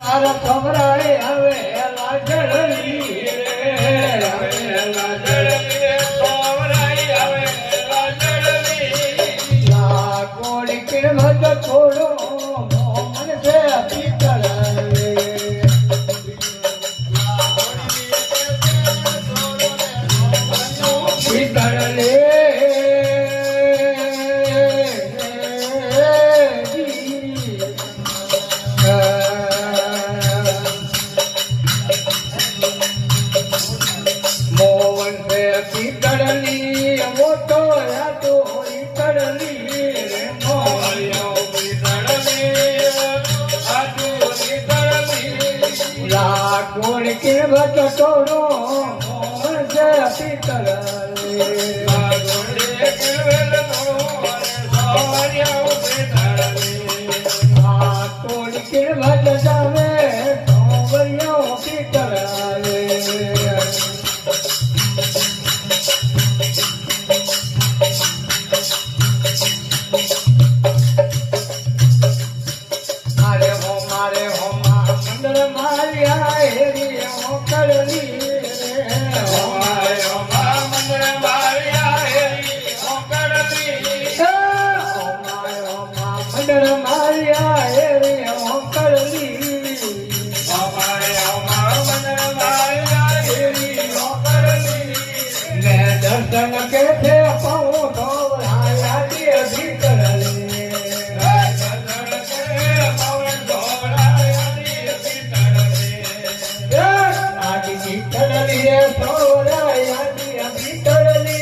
તારા ખબરાય હવે લાજડલી રે હવે લાજડલી ખબરાય હવે લાજડલી લા કોડી કિરમત છોડો મોહન છે પીતળ રે પીતળ રે મોહન છે પીતળની वो तो या तो पीतळनी रे મોહન પીતળની આજો પીતળની લા કોણ કે બટોડો મોહન છે પીતળ રે લા કોણ કે બટોડો સવાર્યા પીતળની આ કોણ કે બટજાવે સવાર્યા પીતળ રે मारे हो मंदर मारिया हेरी हो करली हो मारे हो मंदर मारिया हेरी हो करली हो मारे हो मंदर मारिया हेरी हो करली हो मारे हो मंदर मारिया हेरी हो करली ने दर्शन के थे पाओ तो आया दिए भीतरली भीतरली रे सोराया दिया भीतरली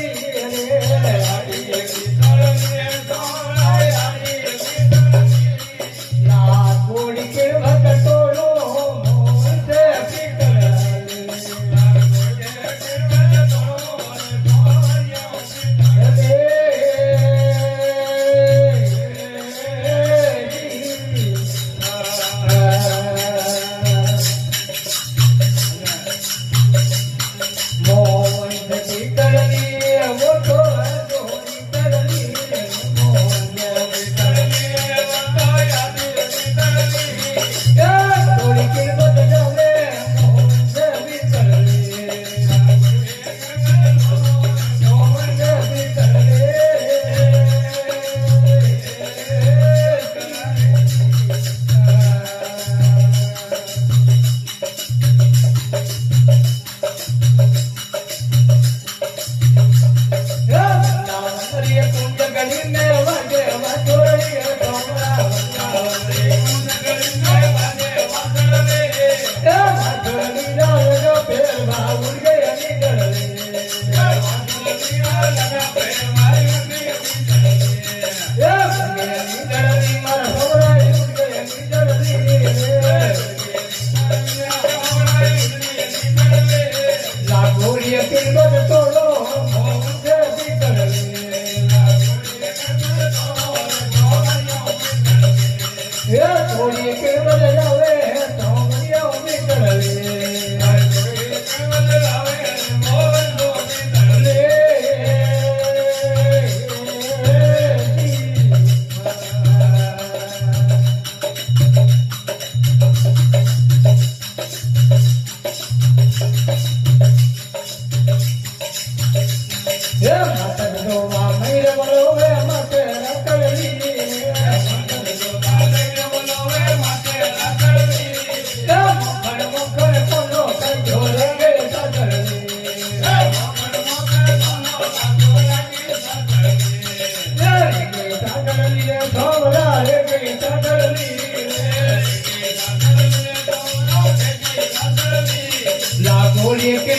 रे आदिए भीतरली रे सोराया दिया भीतरली ना कोड़ी के भटटोलो मोहन से भीतरली ना कोड़ी के भटटोलो वो तो पीतळनी मोहन पीतळनी वो तो याद पीतळनी थोड़ी किरमत जावे मोहन पीतळनी मोहन पीतळनी कुंज गली में वाजे वाजोड़ी डोमरा कुंज गली में वाजे वाजोड़ी वाजोड़ी लगा पेर बाउल गया निकले वाजोड़ी लगा पेर बाउल गया निकले मर होरा गया निकले लागोड़ी किरमत तोड़ो मोहन से निकले थोड़ी के बदलावे तो मरिया निकले थोड़ी के बदलावे मोहन तो निकले ये माता दो मेरे बोलोवे माते रखली लागोड़ी के